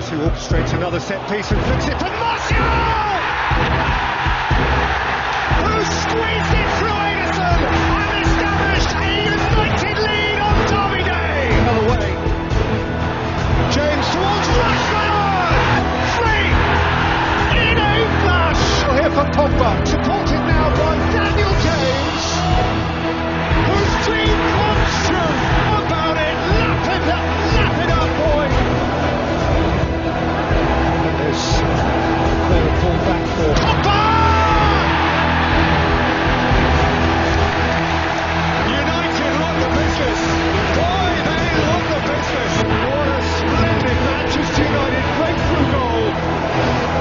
Ramos, who orchestrates another set piece and flicks it for Martial, who squeezed it through Henderson and established a United lead on Derby Day. Another way, James towards Rashford, free in a flash. We're here for Pogba, supported now by Daniel James, whose dream comes true. About it, lap it up, boy. There's clear pull back for Pogba. United look the business. Boy, they look the business. What a splendid Manchester United breakthrough goal.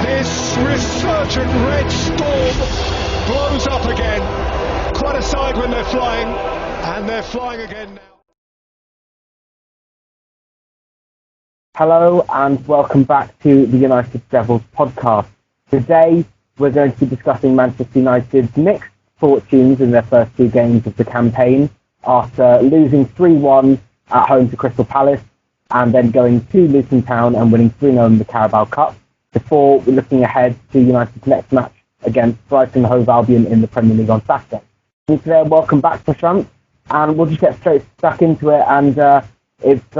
This resurgent red storm blows up again. Quite a side when they're flying, and they're flying again now. Hello and welcome back to the United Devils podcast. Today we're going to be discussing Manchester United's mixed fortunes in their first two games of the campaign after losing 3-1 at home to Crystal Palace and then going to Luton Town and winning 3-0 in the Carabao Cup before we're looking ahead to United's next match against Brighton Hove Albion in the Premier League on Saturday. So today, welcome back to Prashant, and we'll just get straight stuck into it, and it's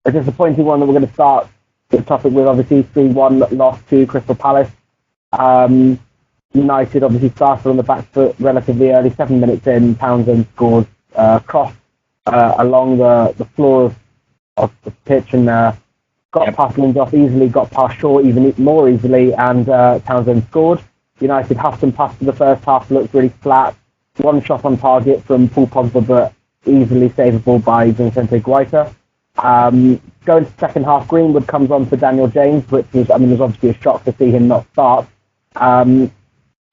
a disappointing one that we're going to start the topic with. Obviously 3-1 loss to Crystal Palace. United obviously started on the back foot relatively early, 7 minutes in. Townsend scores cross along the floor of the pitch and got past Lindelof easily, got past Shaw even more easily, and Townsend scored. United huffed and puffed for the first half, looked really flat. One shot on target from Paul Pogba, but easily savable by Vincente Guaita. Going to second half, Greenwood comes on for Daniel James, which was obviously a shock to see him not start. And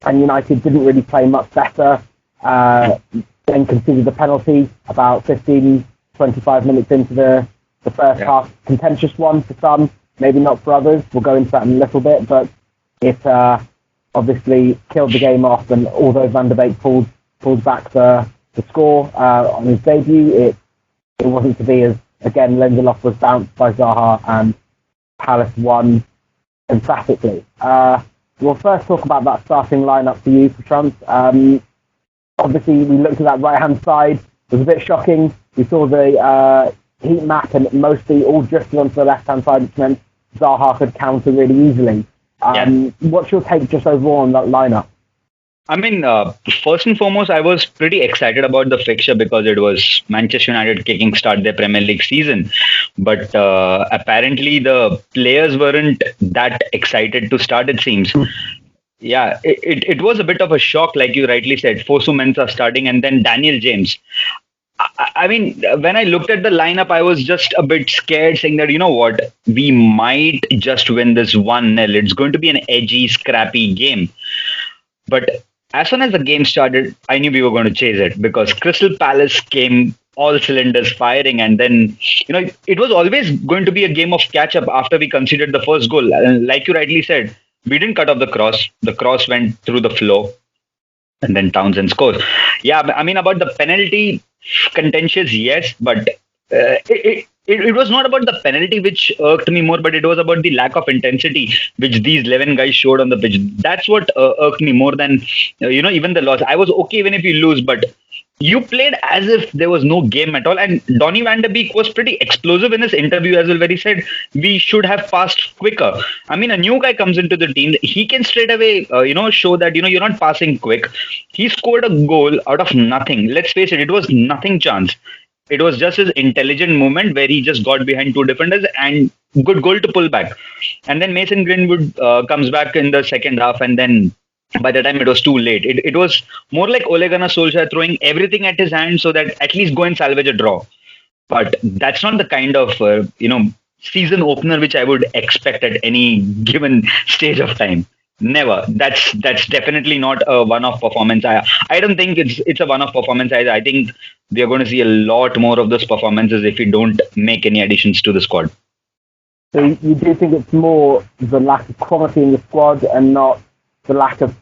United didn't really play much better. Then conceded the penalty about 15, 25 minutes into the first half. Contentious one for some, maybe not for others. We'll go into that in a little bit, but it obviously killed the game off. And although Van der Beek pulled back the score on his debut, it wasn't to be as. Again, Lindelof was bounced by Zaha and Palace won emphatically. We'll first talk about that starting lineup for you, Prashant. Obviously, we looked at that right-hand side. It was a bit shocking. We saw the heat map and mostly all drifted onto the left-hand side, which meant Zaha could counter really easily. What's your take just overall on that lineup? I mean, first and foremost, I was pretty excited about the fixture because it was Manchester United kicking start their Premier League season. But apparently the players weren't that excited to start, it seems. Yeah, it was a bit of a shock, like you rightly said. Fosu Mensah starting and then Daniel James. I mean, when I looked at the lineup, I was just a bit scared, saying that, you know what, we might just win this 1-0. It's going to be an edgy, scrappy game. But as soon as the game started, I knew we were going to chase it because Crystal Palace came all cylinders firing. And then, it was always going to be a game of catch up after we conceded the first goal. And like you rightly said, we didn't cut off the cross. The cross went through the floor and then Townsend scores. Yeah, I mean, about the penalty, contentious, yes, but it was not about the penalty which irked me more, but it was about the lack of intensity which these 11 guys showed on the pitch. That's what irked me more than, even the loss. I was okay even if you lose, but you played as if there was no game at all. And Donny van de Beek was pretty explosive in his interview as well, where he said we should have passed quicker. I mean, a new guy comes into the team. He can straight away, show that, you're not passing quick. He scored a goal out of nothing. Let's face it, it was nothing chance. It was just his intelligent movement where he just got behind two defenders and good goal to pull back. And then Mason Greenwood comes back in the second half, and then by the time it was too late, it was more like Ole Gunnar Solskjaer throwing everything at his hand so that at least go and salvage a draw. But that's not the kind of, season opener which I would expect at any given stage of time. Never. That's definitely not a one-off performance. I don't think it's a one-off performance. I think we are going to see a lot more of those performances if we don't make any additions to the squad. So you do think it's more the lack of quality in the squad and not the lack of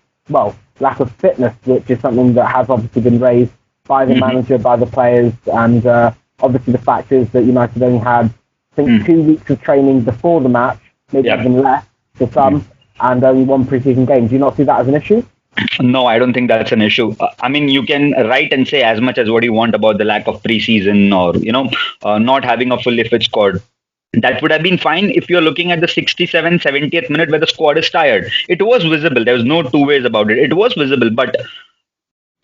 fitness, which is something that has obviously been raised by the manager, by the players, and obviously the fact is that United only had I think 2 weeks of training before the match, maybe even less for some, and only 1 pre-season game. Do you not see that as an issue? No, I don't think that's an issue. I mean, you can write and say as much as what you want about the lack of preseason or, not having a fully fit squad. That would have been fine if you're looking at the 67th, 70th minute where the squad is tired. It was visible. There was no two ways about it. It was visible, but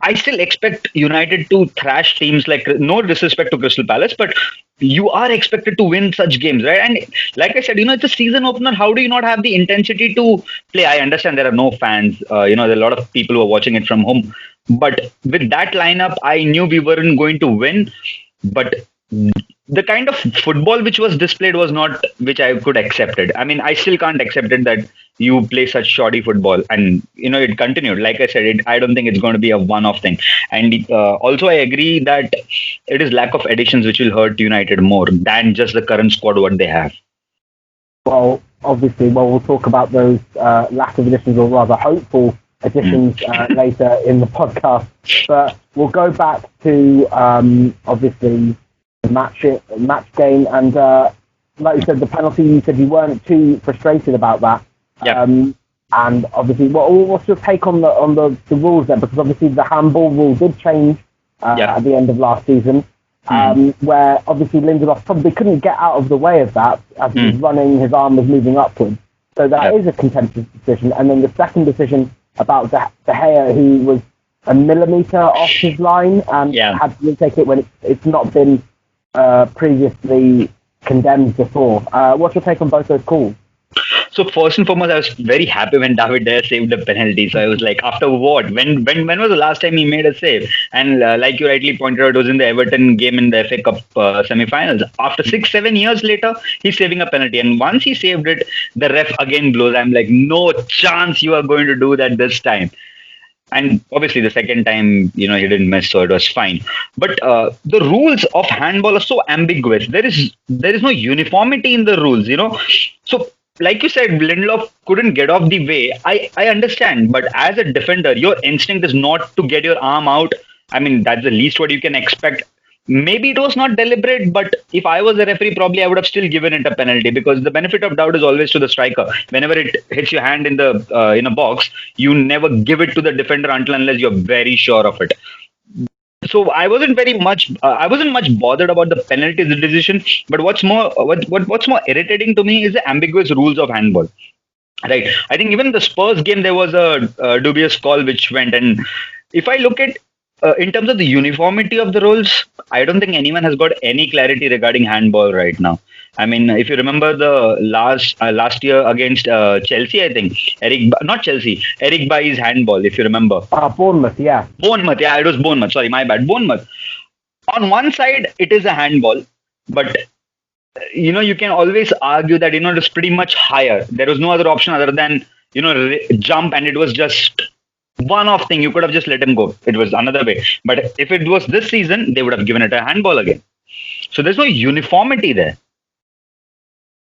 I still expect United to thrash teams like, no disrespect to Crystal Palace, but you are expected to win such games, right? And like I said, it's a season opener. How do you not have the intensity to play? I understand there are no fans. There are a lot of people who are watching it from home. But with that lineup, I knew we weren't going to win. But the kind of football which was displayed was not which I could accept it. I mean, I still can't accept it that you play such shoddy football. And, it continued. Like I said, I don't think it's going to be a one-off thing. And also, I agree that it is lack of additions which will hurt United more than just the current squad what they have. Well, obviously, we'll talk about those lack of additions, or rather hopeful additions later in the podcast. But we'll go back to, obviously, the match game. And like you said, the penalty, you said you weren't too frustrated about that. Yeah. And obviously, what's your take on the rules there? Because obviously the handball rule did change at the end of last season, where obviously Lindelof probably couldn't get out of the way of that as he was running, his arm was moving upwards. So that is a contentious decision. And then the second decision about De Gea, who was a millimetre off his line and had to retake it when it's not been previously condemned before. What's your take on both those calls? So first and foremost, I was very happy when David Dyer saved the penalty. So I was like, after what? When was the last time he made a save? And like you rightly pointed out, it was in the Everton game in the FA Cup semi-finals. After 6-7 years later, he's saving a penalty. And once he saved it, the ref again blows. I'm like, no chance you are going to do that this time. And obviously the second time, he didn't miss, so it was fine. But the rules of handball are so ambiguous. There is no uniformity in the rules, So like you said, Lindelof couldn't get off the way. I understand, but as a defender, your instinct is not to get your arm out. I mean, that's the least what you can expect. Maybe it was not deliberate, but if I was the referee, probably I would have still given it a penalty, because the benefit of doubt is always to the striker. Whenever it hits your hand in a box, you never give it to the defender unless you're very sure of it. So I wasn't much bothered about the penalty decision. But what's more irritating to me is the ambiguous rules of handball. Right. I think even the Spurs game, there was a dubious call which went. And if I look at in terms of the uniformity of the rules, I don't think anyone has got any clarity regarding handball right now. I mean, if you remember the last year against Chelsea, I think Eric Bailly's handball, if you remember. Bournemouth, yeah. It was Bournemouth. Sorry, my bad. Bournemouth. On one side, it is a handball, but you can always argue that it's pretty much higher. There was no other option other than jump, and it was just one-off thing. You could have just let him go. It was another way. But if it was this season, they would have given it a handball again. So there's no uniformity there.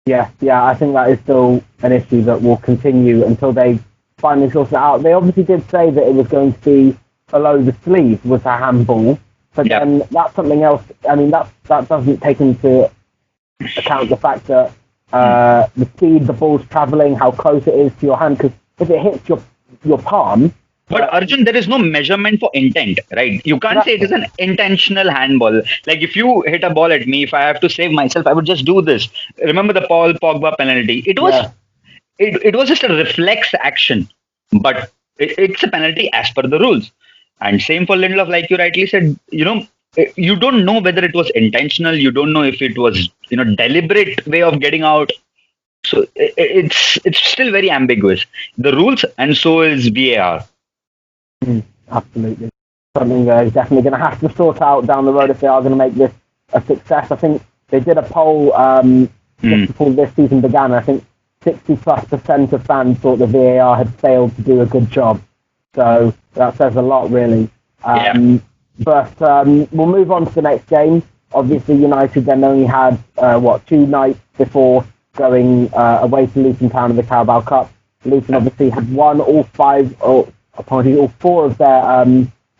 Yeah, I think that is still an issue that will continue until they finally sort it out. They obviously did say that it was going to be below the sleeve with a handball, but then that's something else. I mean, that doesn't take into account the fact that the speed the ball's travelling, how close it is to your hand, because if it hits your palm. But Arjun, there is no measurement for intent, right? You can't say it is an intentional handball. Like if you hit a ball at me, if I have to save myself, I would just do this. Remember the Paul Pogba penalty? It was just a reflex action, but it's a penalty as per the rules. And same for Lindelof, like you rightly said. You don't know whether it was intentional. You don't know if it was deliberate way of getting out. So it's still very ambiguous. The rules, and so is VAR. Absolutely. Something is definitely going to have to sort out down the road if they are going to make this a success. I think they did a poll just before this season began. I think 60+% of fans thought the VAR had failed to do a good job. So that says a lot, really. But we'll move on to the next game. Obviously, United then only had, 2 nights before going away to Luton Town in the Carabao Cup. Luton obviously had won all 4 of their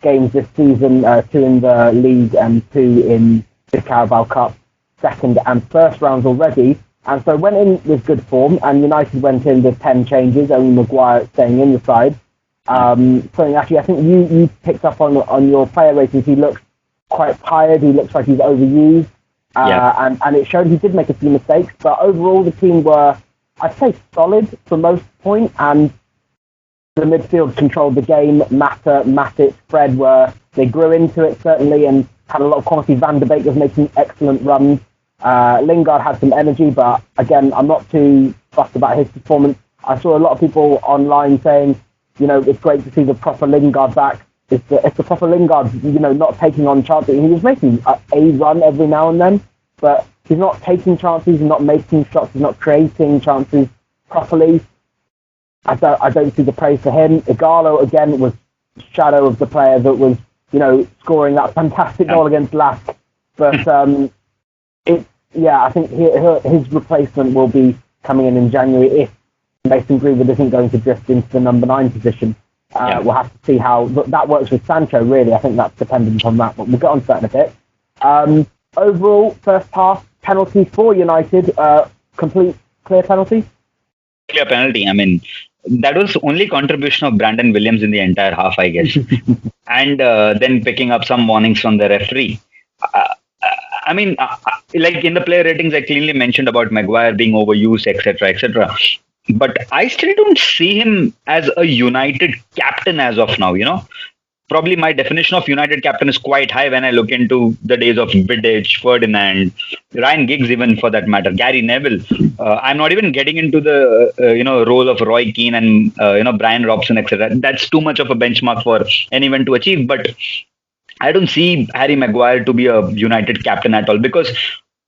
games this season, 2 in the league and 2 in the Carabao Cup. second and first rounds already. And so went in with good form, and United went in with 10 changes, only Maguire staying in the side. Something actually I think you picked up on your player ratings. He looks quite tired. He looks like he's overused. And it showed he did make a few mistakes. But overall, the team were, I'd say, solid for most point, and the midfield controlled the game. Mata, Matic, Fred they grew into it, certainly, and had a lot of quality. Van de Beek was making excellent runs. Lingard had some energy, but again, I'm not too fussed about his performance. I saw a lot of people online saying, it's great to see the proper Lingard back. It's the proper Lingard, not taking on chances. He was making a run every now and then, but he's not taking chances, he's not making shots, he's not creating chances properly. I don't see the praise for him. Igalo, again, was shadow of the player that was, scoring that fantastic goal against Lask. But I think his replacement will be coming in January if Mason Greenwood isn't going to drift into the number 9 position. We'll have to see how that works with Sancho, really. I think that's dependent on that, but we'll get on to that in a bit. Overall, first half, penalty for United, complete clear penalty? Clear penalty. I mean, that was the only contribution of Brandon Williams in the entire half, I guess. And then picking up some warnings from the referee. Like in the player ratings, I clearly mentioned about Maguire being overused, etc., etc. But I still don't see him as a United captain as of now, Probably my definition of United captain is quite high when I look into the days of Vidic, Ferdinand, Ryan Giggs, even for that matter, Gary Neville. I'm not even getting into the role of Roy Keane and Brian Robson, etc. That's too much of a benchmark for anyone to achieve. But I don't see Harry Maguire to be a United captain at all, because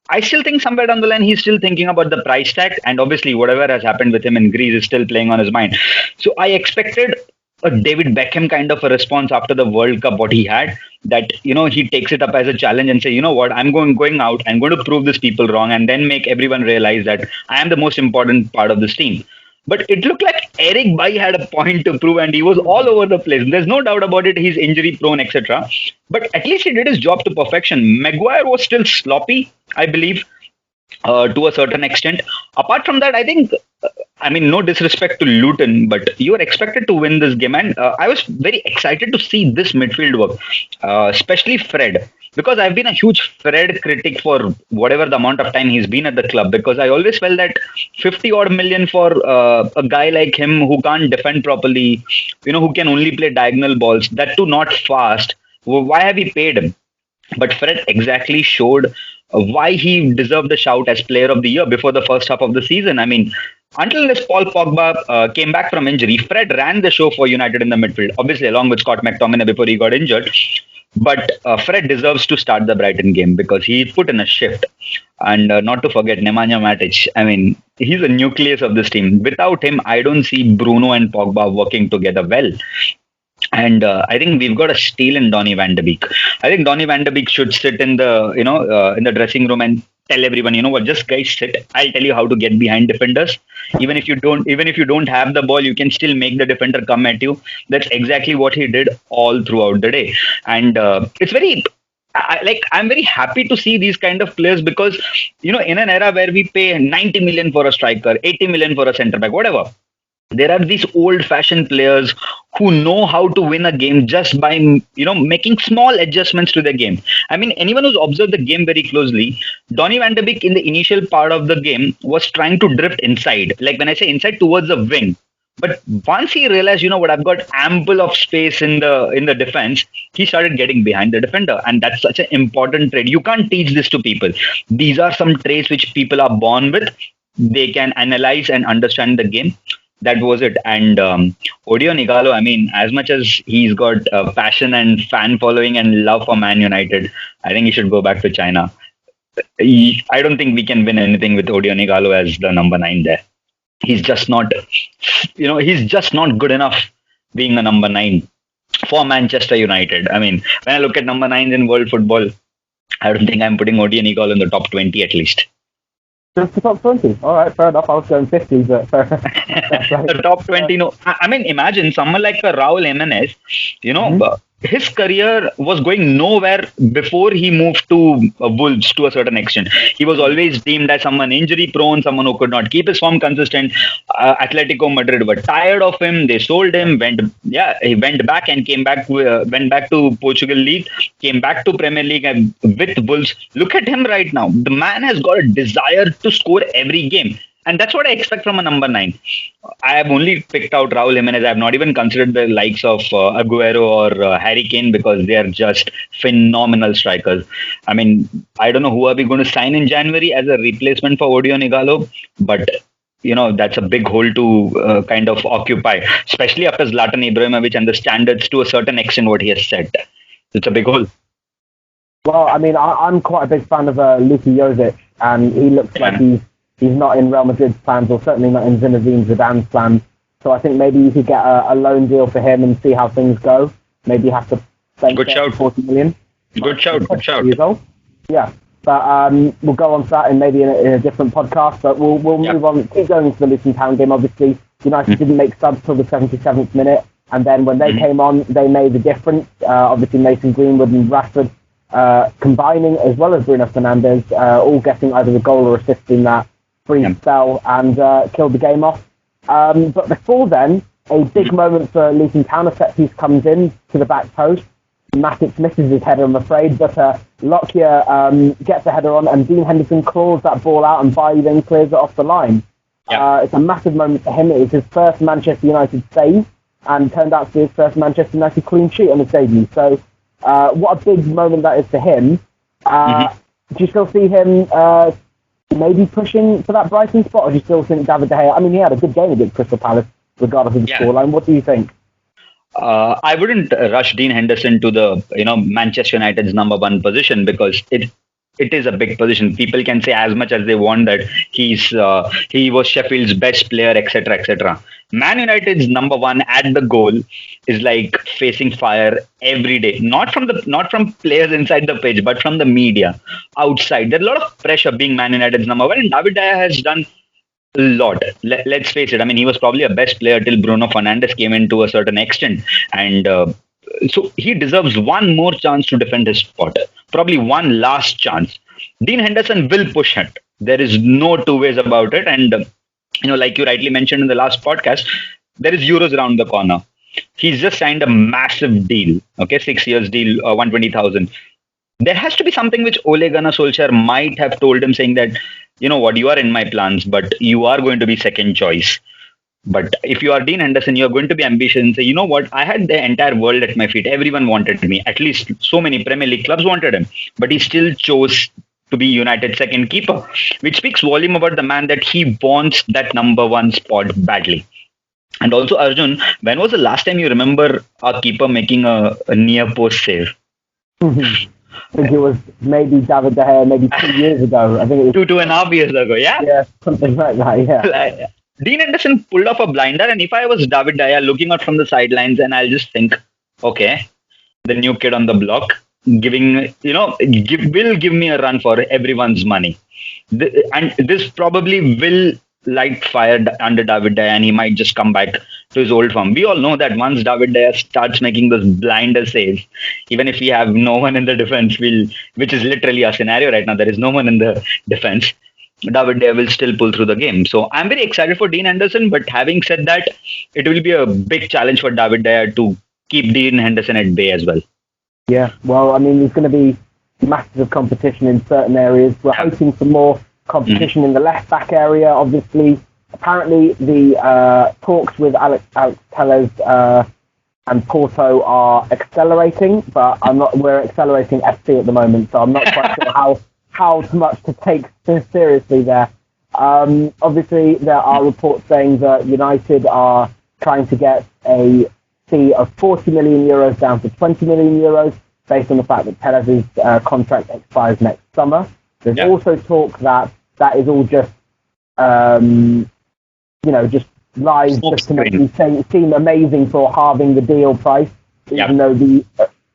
I still think somewhere down the line he's still thinking about the price tag, and obviously whatever has happened with him in Greece is still playing on his mind. So I expected a David Beckham kind of a response after the World Cup, what he had, that, he takes it up as a challenge and say, you know what, I'm going out, I'm going to prove these people wrong, and then make everyone realize that I am the most important part of this team. But it looked like Eric Bailly had a point to prove, and he was all over the place. There's no doubt about it. He's injury prone, etc. But at least he did his job to perfection. Maguire was still sloppy, I believe, to a certain extent. Apart from that, I think, no disrespect to Luton, but you were expected to win this game. And I was very excited to see this midfield work, especially Fred. Because I've been a huge Fred critic for whatever the amount of time he's been at the club, because I always felt that 50 odd million for a guy like him who can't defend properly, who can only play diagonal balls, that too not fast. Why have we paid him? But Fred exactly showed why he deserved the shout as player of the year before the first half of the season. Until this Paul Pogba came back from injury, Fred ran the show for United in the midfield, obviously along with Scott McTominay before he got injured. But Fred deserves to start the Brighton game because he put in a shift. And not to forget Nemanja Matic. He's a nucleus of this team. Without him, I don't see Bruno and Pogba working together well. And I think we've got a steal in Donny van de Beek. I think Donny van de Beek should sit in the in the dressing room and tell everyone, just guys sit. I'll tell you how to get behind defenders. Even if you don't have the ball, you can still make the defender come at you. That's exactly what he did all throughout the day. And it's very, I'm very happy to see these kind of players because, in an era where we pay 90 million for a striker, 80 million for a centre back, whatever. There are these old-fashioned players who know how to win a game just by, making small adjustments to the game. Anyone who's observed the game very closely, Donny van de Beek in the initial part of the game was trying to drift inside. Like when I say inside, towards the wing. But once he realized, I've got ample of space in the defense, he started getting behind the defender. And that's such an important trait. You can't teach this to people. These are some traits which people are born with. They can analyze and understand the game. That was it. And Odion Igalo, as much as he's got passion and fan following and love for Man United, I think he should go back to China. I don't think we can win anything with Odion Igalo as the number 9 there. He's just not, he's just not good enough being a number 9 for Manchester United. When I look at number 9s in world football, I don't think I'm putting Odion Igalo in the top 20 at least. Just the top 20. All right, fair enough. I was going 50, but fair enough. The top 20, no. Imagine someone like Raul Jimenez, his career was going nowhere before he moved to Wolves to a certain extent. He was always deemed as someone injury prone, someone who could not keep his form consistent. Atletico Madrid were tired of him. They sold him. He went back and came back. Went back to Portugal League. Came back to Premier League and with Wolves. Look at him right now. The man has got a desire to score every game. And that's what I expect from a number 9. I have only picked out Raul Jimenez. I have not even considered the likes of Aguero or Harry Kane because they are just phenomenal strikers. I mean, I don't know who are we going to sign in January as a replacement for Odion Igalo, but that's a big hole to kind of occupy, especially after Zlatan Ibrahimovic and the standards to a certain extent what he has set. It's a big hole. Well, I mean, I'm quite a big fan of Luka Yovich, and he looks like he's not in Real Madrid's plans, or certainly not in Zinedine Zidane's plans. So I think maybe you could get a loan deal for him and see how things go. Maybe you have to spend 40 million. Good shout. Yeah, but we'll go on to that in a different podcast. But we'll move on, keep going to the Luton Town game. Obviously, United didn't make subs till the 77th minute, and then when they came on, they made the difference. Obviously, Mason Greenwood and Rashford combining, as well as Bruno Fernandes, all getting either a goal or assisting that free spell and killed the game off. But before then, a big moment for Luton Town. A set piece comes in to the back post. Matic misses his header, I'm afraid, but Lockyer gets the header on, and Dean Henderson claws that ball out, and Bailly then clears it off the line. It's a massive moment for him. It was his first Manchester United save, and turned out to be his first Manchester United clean sheet on his debut. So, what a big moment that is for him. Do you still see him maybe pushing for that Brighton spot, or do you still think David De Gea? I mean, he had a good game against Crystal Palace, regardless of the scoreline. What do you think? I wouldn't rush Dean Henderson to the Manchester United's number 1 position, because it is a big position. People can say as much as they want that he was Sheffield's best player, etc., etc. Man United's number 1 at the goal is like facing fire every day. Not from players inside the pitch, but from the media outside. There's a lot of pressure being Man United's number 1, and David De Gea has done a lot. Let's face it. I mean, he was probably a best player till Bruno Fernandes came in to a certain extent, and so he deserves one more chance to defend his spot. Probably one last chance. Dean Henderson will push it. There is no two ways about it. And like you rightly mentioned in the last podcast, there is Euros around the corner. He's just signed a massive deal. Okay, 6 years deal, 120,000. There has to be something which Ole Gunnar Solskjaer might have told him, saying that, you are in my plans, but you are going to be second choice. But if you are Dean Henderson, you're going to be ambitious and say, you know what, I had the entire world at my feet. Everyone wanted me. At least so many Premier League clubs wanted him. But he still chose to be United's second keeper, which speaks volume about the man, that he wants that number 1 spot badly. And also, Arjun, when was the last time you remember our keeper making a near post save? I think it was maybe David De Gea, maybe 2 years ago. I think it was 2.5 years ago, yeah? Yeah, something like that, yeah. Dean Henderson pulled off a blinder, and if I was David De Gea looking out from the sidelines, and I'll just think, okay, the new kid on the block, will give me a run for everyone's money. And this probably will light fire under David De Gea, and he might just come back to his old form. We all know that once David De Gea starts making those blinder saves, even if we have no one in the defense, which is literally a scenario right now, there is no one in the defense, David De Gea will still pull through the game. So I'm very excited for Dean Henderson, but having said that, it will be a big challenge for David De Gea to keep Dean Henderson at bay as well. Yeah, well, I mean, there's going to be massive competition in certain areas. We're hoping for more competition in the left-back area, obviously. Apparently, the talks with Alex Telles and Porto are accelerating, but we're accelerating FC at the moment, so I'm not quite sure how much to take seriously there. Obviously, there are reports saying that United are trying to get a fee of 40 million euros down to 20 million euros based on the fact that Tellez's contract expires next summer. There's also talk that is all just, just lies just to make me seem amazing for halving the deal price, even though the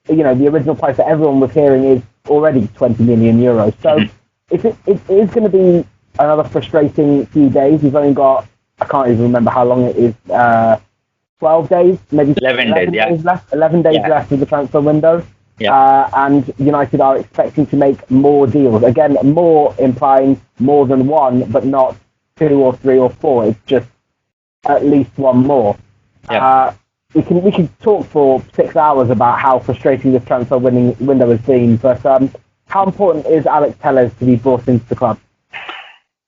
original price that everyone was hearing is already 20 million euros. So it is going to be another frustrating few days. We've only got, I can't even remember how long it is 12 days, maybe 11 days, yeah. left. 11 days left of the transfer window. Yeah. And United are expecting to make more deals. Again, more implying more than one, but not 2 or 3 or 4. It's just at least one more. Yeah. We can talk for 6 hours about how frustrating this transfer window has been, but how important is Alex Telles to be brought into the club?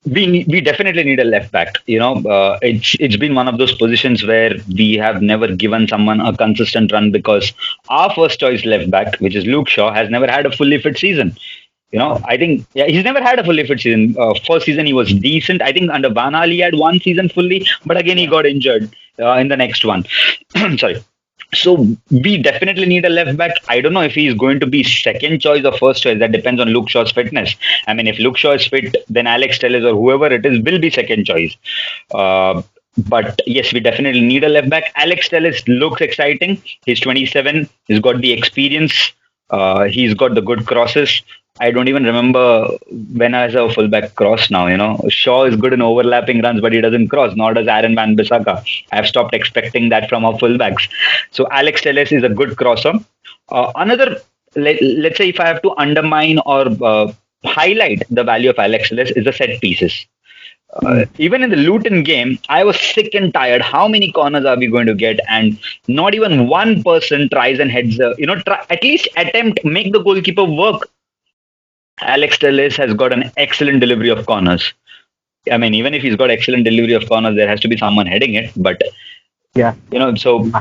We definitely need a left back. It's been one of those positions where we have never given someone a consistent run because our first choice left back, which is Luke Shaw, has never had a fully fit season. I think he's never had a fully fit season. First season he was decent. I think under Van Gaal he had one season fully, but again he got injured in the next one. Sorry. So we definitely need a left back. I don't know if he's going to be second choice or first choice. That depends on Luke Shaw's fitness. I mean, if Luke Shaw is fit, then Alex Telles or whoever it is will be second choice. But yes, we definitely need a left back. Alex Telles looks exciting. He's 27. He's got the experience. He's got the good crosses. I don't even remember when I saw a fullback cross now. Shaw is good in overlapping runs, but he doesn't cross, nor does Aaron Wan-Bissaka. I've stopped expecting that from our fullbacks. So Alex Telles is a good crosser. Let's say if I have to undermine or highlight the value of Alex Telles is the set pieces. Even in the Luton game, I was sick and tired. How many corners are we going to get? And not even one person tries and heads, at least attempt, make the goalkeeper work. Alex Telles has got an excellent delivery of corners. I mean, even if he's got excellent delivery of corners, there has to be someone heading it. But so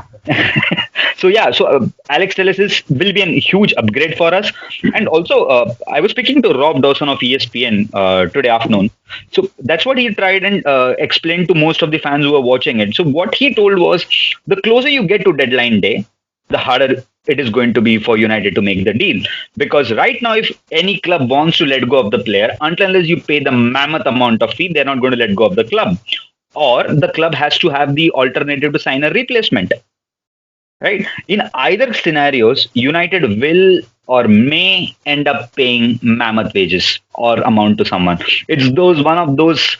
Alex Telles will be a huge upgrade for us. And also, I was speaking to Rob Dawson of ESPN today afternoon. So that's what he tried and explained to most of the fans who were watching it. So what he told was, the closer you get to deadline day, the harder it is going to be for United to make the deal. Because right now, if any club wants to let go of the player, unless you pay the mammoth amount of fee, they're not going to let go of the club. Or the club has to have the alternative to sign a replacement. Right? In either scenarios, United will or may end up paying mammoth wages or amount to someone. It's one of those.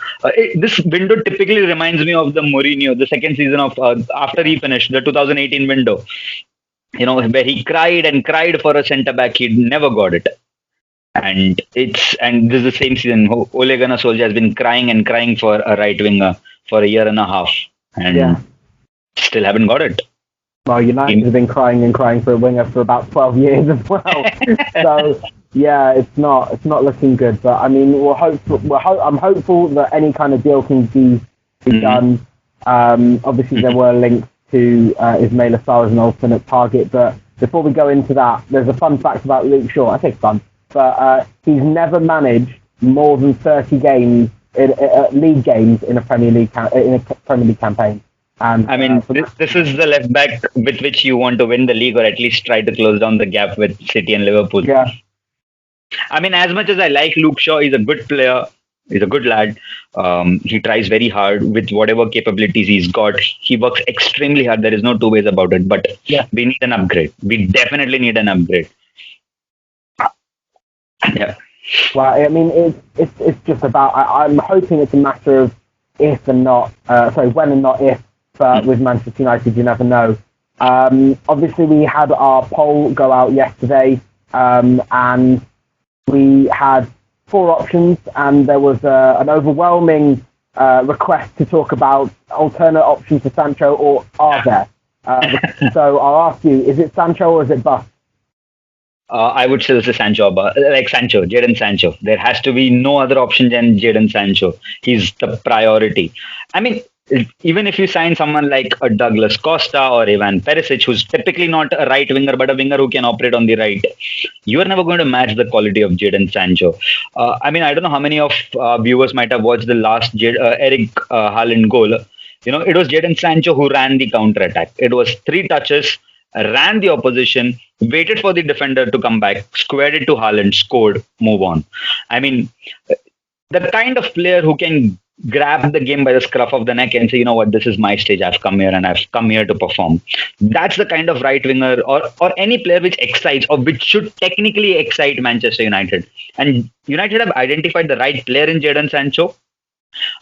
This window typically reminds me of the Mourinho, the second season of after he finished the 2018 window. Where he cried and cried for a centre back, he never got it. And this is the same season. Ole Gunnar Solskjaer has been crying and crying for a right winger for a year and a half, and still haven't got it. Well, United have been crying and crying for a winger for about 12 years as well. So it's not looking good. But I mean, I'm hopeful that any kind of deal can be done. Obviously, there were links to Ismail Assar as an alternate target. But before we go into that, there's a fun fact about Luke Shaw. I think fun, but he's never managed more than 30 games, league games in a Premier League campaign. And I mean, this is the left back with which you want to win the league, or at least try to close down the gap with City and Liverpool. Yeah. I mean, as much as I like Luke Shaw, he's a good player. He's a good lad. He tries very hard with whatever capabilities he's got. He works extremely hard. There is no two ways about it. But we need an upgrade. We definitely need an upgrade. Yeah. Well, I mean, it's just about. I'm hoping it's a matter of if and not. When and not if. But with Manchester United, you never know. Obviously, we had our poll go out yesterday, and we had 4 options, and there was an overwhelming request to talk about alternate options for Sancho, or are there? So I'll ask you, is it Sancho or is it bust? I would say this is Sancho, Jadon Sancho. There has to be no other option than Jadon Sancho. He's the priority. I mean, even if you sign someone like a Douglas Costa or Ivan Perisic, who's typically not a right winger, but a winger who can operate on the right, you are never going to match the quality of Jadon Sancho. I mean, I don't know how many of viewers might have watched the last Eric Haaland goal. It was Jadon Sancho who ran the counter-attack. It was 3 touches, ran the opposition, waited for the defender to come back, squared it to Haaland, scored, move on. I mean, the kind of player who can grab the game by the scruff of the neck and say, you know what, this is my stage, I've come here and I've come here to perform. That's the kind of right winger or any player which excites, or which should technically excite Manchester United. And United have identified the right player in Jadon Sancho.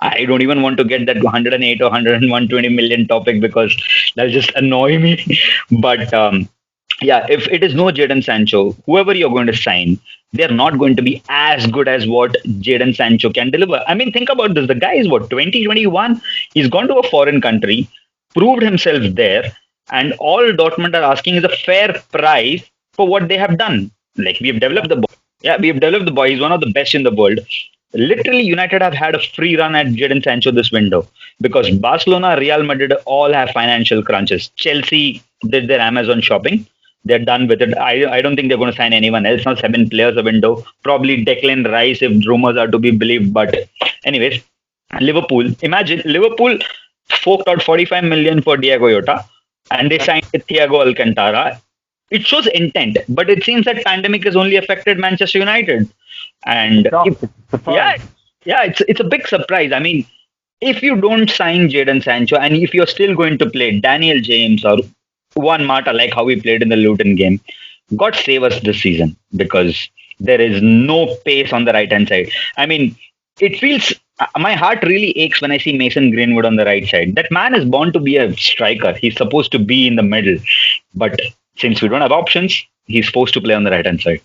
I don't even want to get that 108 or 120 million topic because that'll just annoy me. But yeah, if it is no Jadon Sancho, whoever you're going to sign, they're not going to be as good as what Jadon Sancho can deliver. I mean, think about this. The guy is what, 2021? He's gone to a foreign country, proved himself there, and all Dortmund are asking is a fair price for what they have done. Like, we've developed the boy. Yeah, we've developed the boy. He's one of the best in the world. Literally, United have had a free run at Jadon Sancho this window because Barcelona, Real Madrid all have financial crunches. Chelsea did their Amazon shopping. They're done with it. I don't think they're going to sign anyone else now. 7 players a window. Probably Declan Rice if rumors are to be believed. But anyways, Liverpool. Imagine Liverpool forked out 45 million for Diego Jota and they signed Thiago Alcantara. It shows intent, but it seems that pandemic has only affected Manchester United. And it's a big surprise. I mean, if you don't sign Jadon Sancho and if you're still going to play Daniel James or Juan Mata like how we played in the Luton game, God save us this season because there is no pace on the right hand side. I mean, it feels my heart really aches when I see Mason Greenwood on the right side. That man is born to be a striker. He's supposed to be in the middle, but since we don't have options, he's forced to play on the right hand side.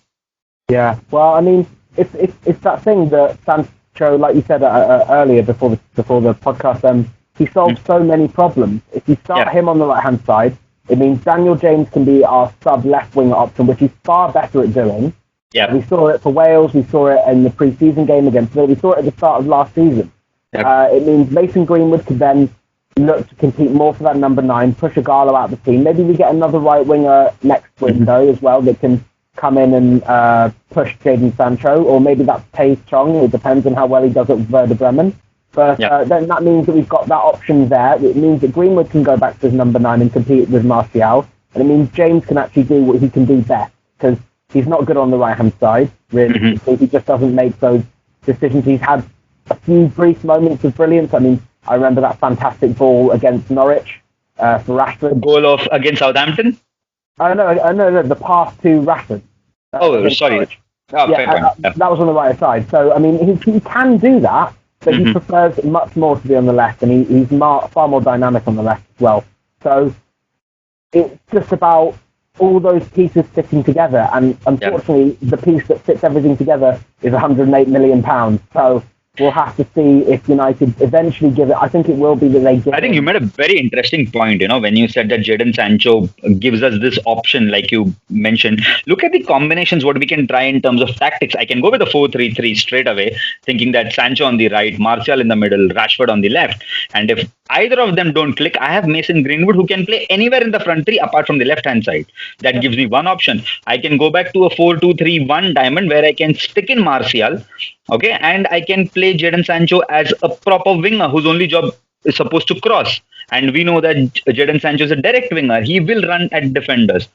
Yeah, well, I mean, it's that thing that Sancho, like you said earlier before the podcast, he solves so many problems. If you start him on the right hand side, it means Daniel James can be our sub left winger option, which he's far better at doing. Yeah, we saw it for Wales. We saw it in the pre-season game against Villa. We saw it at the start of last season. It means Mason Greenwood could then look to compete more for that number 9, push Ighalo out of the team. Maybe we get another right winger next window as well that can come in and push Jadon Sancho, or maybe that's Tae Chong. It depends on how well he does at Werder Bremen. But then that means that we've got that option there. It means that Greenwood can go back to his number 9 and compete with Martial. And it means James can actually do what he can do best, because he's not good on the right-hand side, really. He just doesn't make those decisions. He's had a few brief moments of brilliance. I mean, I remember that fantastic ball against Norwich for Rashford. Goal against Southampton? No, the pass to Rashford. Sorry. That was on the right side. So, I mean, he can do that, but he prefers much more to be on the left, and he's far more dynamic on the left as well. So, it's just about all those pieces fitting together, and unfortunately, the piece that fits everything together is £108 million. So, we'll have to see if United eventually give it. I think it will be that they give I think you made a very interesting point, when you said that Jadon Sancho gives us this option, like you mentioned. Look at the combinations, what we can try in terms of tactics. I can go with a 4-3-3 straight away, thinking that Sancho on the right, Martial in the middle, Rashford on the left. And if either of them don't click, I have Mason Greenwood who can play anywhere in the front three apart from the left-hand side. That gives me one option. I can go back to a 4-2-3-1 diamond where I can stick in Martial. Okay, and I can play Jadon Sancho as a proper winger whose only job is supposed to cross. And we know that Jadon Sancho is a direct winger. He will run at defenders.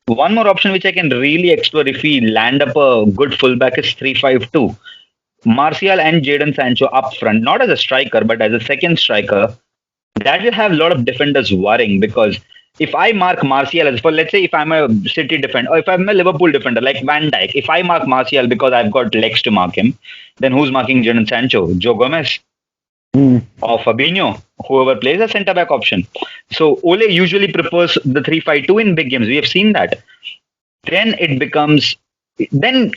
One more option which I can really explore if we land up a good fullback is 3-5-2. Martial and Jadon Sancho up front, not as a striker, but as a second striker. That will have a lot of defenders worrying, because if I mark Martial as, let's say if I'm a City defender or if I'm a Liverpool defender like Van Dijk, if I mark Martial because I've got legs to mark him, then who's marking Jadon Sancho? Joe Gomez or Fabinho, whoever plays a centre-back option. So Ole usually prefers the 3-5-2 in big games. We have seen that. Then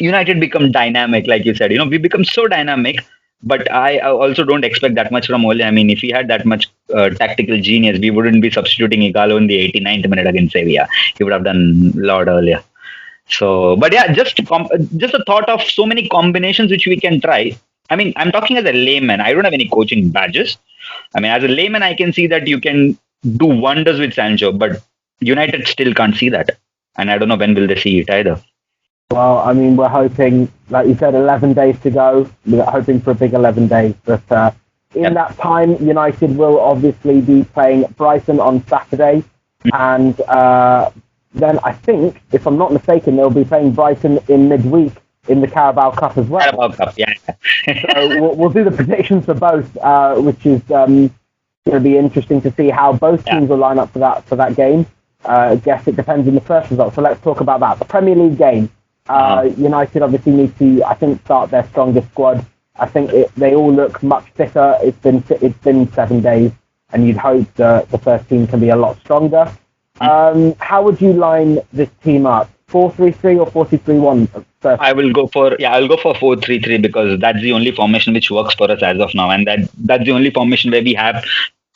United become dynamic, like you said. We become so dynamic. But I also don't expect that much from Ole. I mean, if he had that much tactical genius, we wouldn't be substituting Ighalo in the 89th minute against Sevilla. He would have done a lot earlier. So, but yeah, just a thought of so many combinations which we can try. I mean, I'm talking as a layman. I don't have any coaching badges. I mean, as a layman, I can see that you can do wonders with Sancho, but United still can't see that. And I don't know when will they see it either. Well, I mean, we're hoping, like you said, 11 days to go. We're hoping for a big 11 days. But in that time, United will obviously be playing Brighton on Saturday. And then I think, if I'm not mistaken, they'll be playing Brighton in midweek in the Carabao Cup as well. Carabao Cup, yeah. So we'll do the predictions for both, which is going to be interesting to see how both teams will line up for that game. I guess it depends on the first result. So let's talk about that. The Premier League game. United obviously need to, I think, start their strongest squad. I think they all look much fitter. It's been 7 days, and you'd hope that the first team can be a lot stronger. How would you line this team up? 4-3-3 or 4-2-3-1? I'll go for 4-3-3 because that's the only formation which works for us as of now, and that's the only formation where we have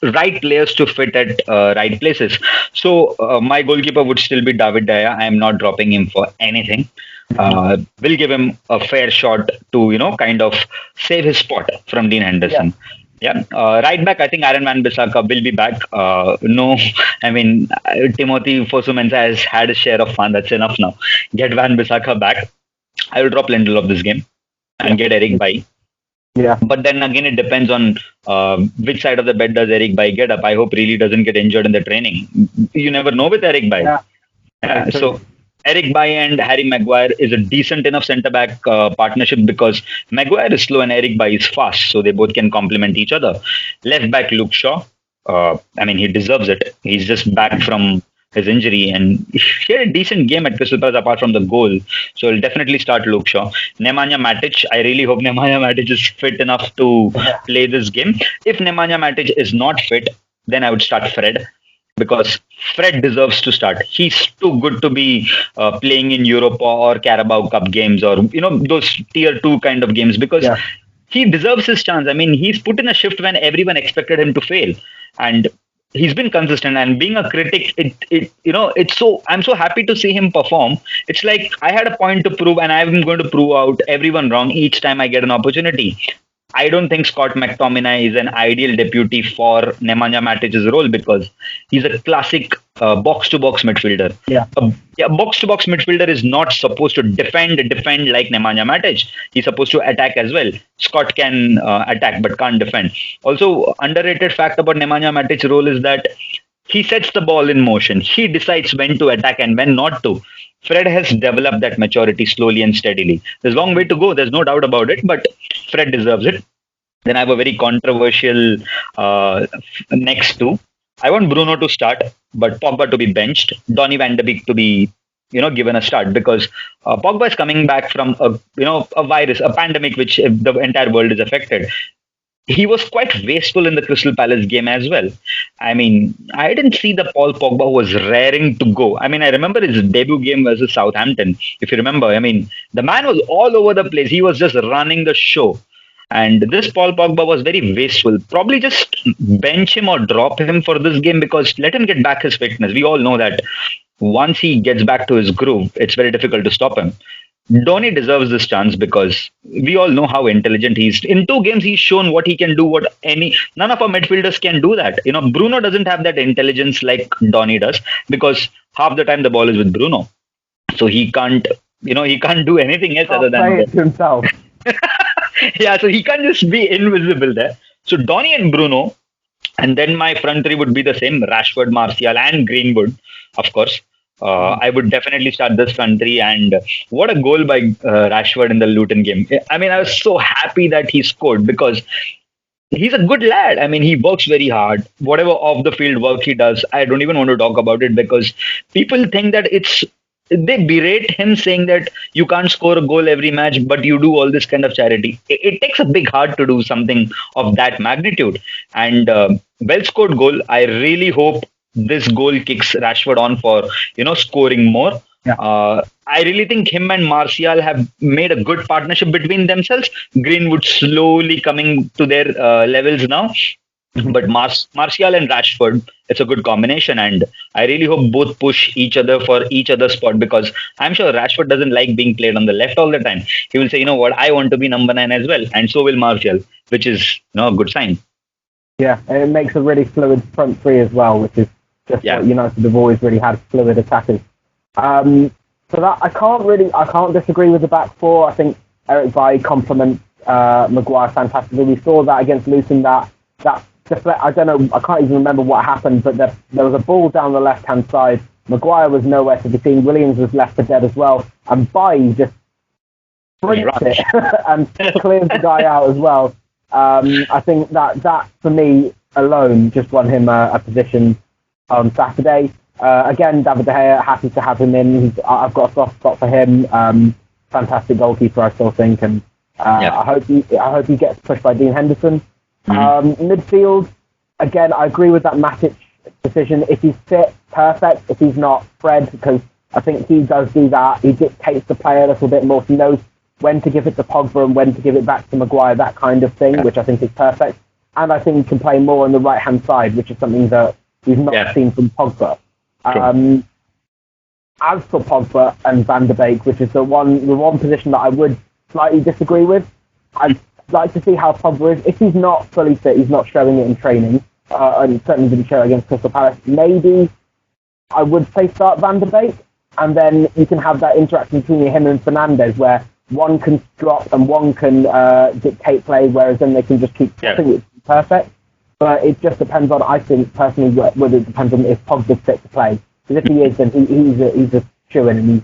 right players to fit at right places. So my goalkeeper would still be David De Gea. I am not dropping him for anything. We'll give him a fair shot to kind of save his spot from Dean Henderson. Yeah. Right back, I think Aaron Wan-Bissaka will be back. No, I mean, Timothy Fosu-Mensah has had a share of fun. That's enough now. Get Wan-Bissaka back. I will drop Lindelof this game and get Eric Bailly. Yeah. But then again, it depends on which side of the bed does Eric Bailly get up. I hope really doesn't get injured in the training. You never know with Eric Bailly. So Eric Bailly and Harry Maguire is a decent enough centre-back partnership because Maguire is slow and Eric Bailly is fast, so they both can complement each other. Left back Luke Shaw. I mean, he deserves it. He's just back from his injury and he had a decent game at Crystal Palace apart from the goal. So he'll definitely start Luke Shaw. Nemanja Matic. I really hope Nemanja Matic is fit enough to play this game. If Nemanja Matic is not fit, then I would start Fred. Because Fred deserves to start. He's too good to be playing in Europa or Carabao Cup games or, those tier 2 kind of games because he deserves his chance. I mean, he's put in a shift when everyone expected him to fail. And he's been consistent. And being a critic, I'm so happy to see him perform. It's like I had a point to prove and I'm going to prove out everyone wrong each time I get an opportunity. I don't think Scott McTominay is an ideal deputy for Nemanja Matic's role because he's a classic box-to-box midfielder. Box-to-box midfielder is not supposed to defend like Nemanja Matic. He's supposed to attack as well. Scott can attack but can't defend. Also, underrated fact about Nemanja Matic's role is that he sets the ball in motion. He decides when to attack and when not to. Fred has developed that maturity slowly and steadily. There's a long way to go. There's no doubt about it, but Fred deserves it. Then I have a very controversial next two. I want Bruno to start, but Pogba to be benched. Donny van de Beek to be, given a start because Pogba is coming back from a virus, a pandemic, which the entire world is affected. He was quite wasteful in the Crystal Palace game as well. I mean, I didn't see the Paul Pogba who was raring to go. I mean, I remember his debut game versus Southampton. If you remember, I mean, the man was all over the place. He was just running the show. And this Paul Pogba was very wasteful. Probably just bench him or drop him for this game because let him get back his fitness. We all know that once he gets back to his groove, it's very difficult to stop him. Donny deserves this chance because we all know how intelligent he is. In 2 games, he's shown what he can do, none of our midfielders can do that. Bruno doesn't have that intelligence like Donny does because half the time the ball is with Bruno. So he can't do anything else other than play it himself. So he can't just be invisible there. So Donny and Bruno, and then my front three would be the same, Rashford, Martial and Greenwood, of course. I would definitely start this front three, and what a goal by Rashford in the Luton game. I mean, I was so happy that he scored because he's a good lad. I mean, he works very hard. Whatever off the field work he does, I don't even want to talk about it because people think that they berate him saying that you can't score a goal every match, but you do all this kind of charity. It takes a big heart to do something of that magnitude. And well scored goal. I really hope this goal kicks Rashford on for, scoring more. I really think him and Martial have made a good partnership between themselves. Greenwood slowly coming to their levels now. But Martial and Rashford, it's a good combination. And I really hope both push each other for each other's spot because I'm sure Rashford doesn't like being played on the left all the time. He will say, you know what, I want to be number 9 as well. And so will Martial, which is a good sign. Yeah, and it makes a really fluid front three as well, which is just what United have always really had, fluid attackers. So that I can't disagree with the back four. I think Eric Bailly complements Maguire fantastically. We saw that against Luton. That I don't know. I can't even remember what happened, but there was a ball down the left hand side. Maguire was nowhere to be seen. Williams was left for dead as well, and Bailly just sprints it and clears the guy out as well. I think that for me alone just won him a position on Saturday. Again, David De Gea, happy to have him in. I've got a soft spot for him. Fantastic goalkeeper, I still think, and I hope he gets pushed by Dean Henderson. Midfield, again, I agree with that Matic decision. If he's fit, perfect. If he's not, Fred, because I think he does do that. He dictates the play a little bit more. He knows when to give it to Pogba and when to give it back to Maguire, that kind of thing, which I think is perfect. And I think he can play more on the right-hand side, which is something that we've not seen from Pogba. As for Pogba and Van de Beek, which is the one position that I would slightly disagree with, I'd like to see how Pogba is. If he's not fully fit, he's not showing it in training, and certainly didn't show it against Crystal Palace, maybe I would say start Van de Beek, and then you can have that interaction between him and Fernandes, where one can drop and one can dictate play, whereas then they can just keep dropping. It's perfect. But it just depends on, I think, personally, whether it depends on if Pogba's fit to play. Because if he is, then he's a shoo-in, and he's,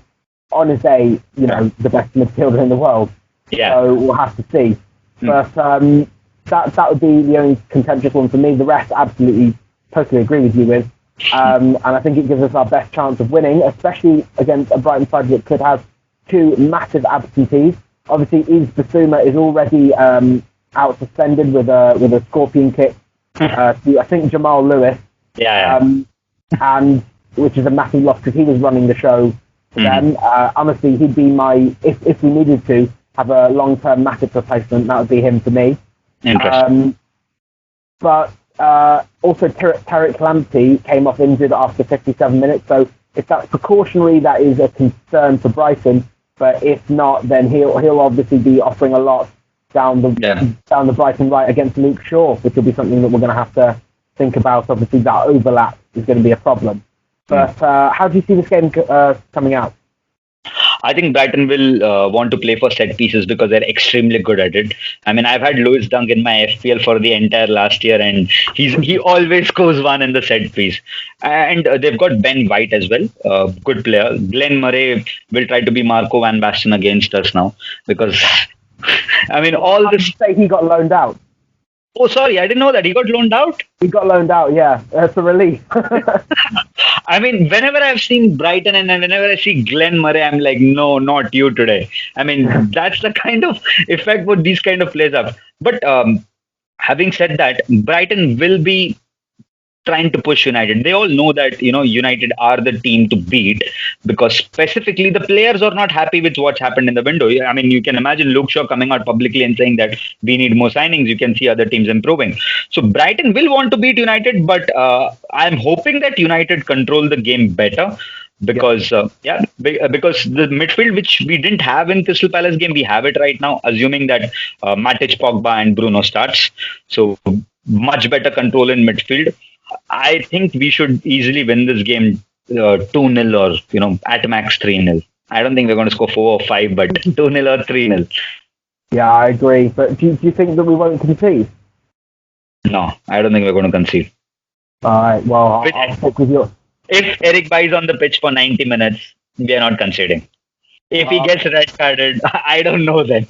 on his day, the best midfielder in the world. Yeah. So we'll have to see. But that would be the only contentious one for me. The rest, absolutely, totally agree with you with. And I think it gives us our best chance of winning, especially against a Brighton side that could have two massive absentees. Obviously, Yves Bissouma is already out suspended with a scorpion kick. I think Jamal Lewis. And which is a massive loss because he was running the show for them. Honestly, he'd be if we needed to have a long-term massive replacement, that would be him for me. Interesting. But also Tariq Lamptey came off injured after 57 minutes, so if that's precautionary, that is a concern for Brighton. But if not, then he'll obviously be offering a lot down the Brighton right against Luke Shaw, which will be something that we're going to have to think about. Obviously, that overlap is going to be a problem. But how do you see this game coming out? I think Brighton will want to play for set pieces because they're extremely good at it. I mean, I've had Lewis Dunk in my FPL for the entire last year, and he always scores one in the set piece. And they've got Ben White as well, good player. Glenn Murray will try to be Marco Van Basten against us now because, I mean, all this. Say he got loaned out. Oh, sorry, I didn't know that. He got loaned out? He got loaned out, yeah. That's a relief. I mean, whenever I've seen Brighton and whenever I see Glenn Murray, I'm like, no, not you today. I mean, that's the kind of effect what these kind of players have. But having said that, Brighton will be trying to push United. They all know that, United are the team to beat because specifically the players are not happy with what's happened in the window. I mean, you can imagine Luke Shaw coming out publicly and saying that we need more signings. You can see other teams improving. So Brighton will want to beat United, but I'm hoping that United control the game better. Because because the midfield which we didn't have in Crystal Palace game, we have it right now, assuming that Matic, Pogba and Bruno starts. So much better control in midfield. I think we should easily win this game 2-0 or, at max 3-0. I don't think we're going to score 4 or 5, but 2-0 or 3-0. Yeah, I agree. But do you think that we won't concede? No, I don't think we're going to concede. All right, well, I'll stick with you. If Eric Bailly's on the pitch for 90 minutes, we are not conceding. If he gets red carded, I don't know then.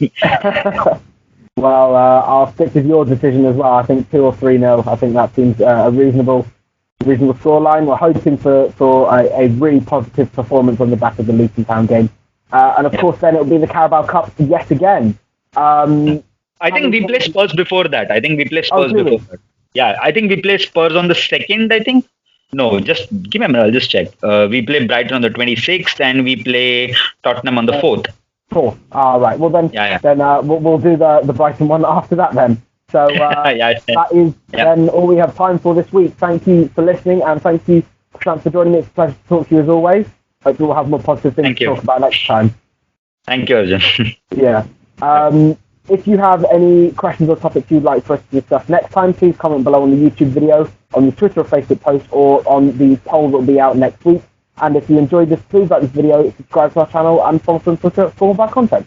Well, I'll stick with your decision as well. I think 2 or 3-0. I think that seems a reasonable scoreline. We're hoping for a really positive performance on the back of the Luton Town game. And of course, then it'll be the Carabao Cup yet again. I think we play Spurs before that. Before that. Yeah, I think we play Spurs on the 2nd, I think. No, just give me a minute. I'll just check. We play Brighton on the 26th and we play Tottenham on the 4th. Cool. All right. Well, then we'll do the Brighton one after that then. So that is then all we have time for this week. Thank you for listening and thank you, Prashant, for joining me. It's a pleasure to talk to you as always. Hope we'll have more positive things to talk about next time. Thank you, Arjun. Yeah. If you have any questions or topics you'd like for us to discuss next time, please comment below on the YouTube video, on the Twitter or Facebook post, or on the poll that will be out next week. And if you enjoyed this, please like this video, subscribe to our channel, and follow us on Twitter for more of our content.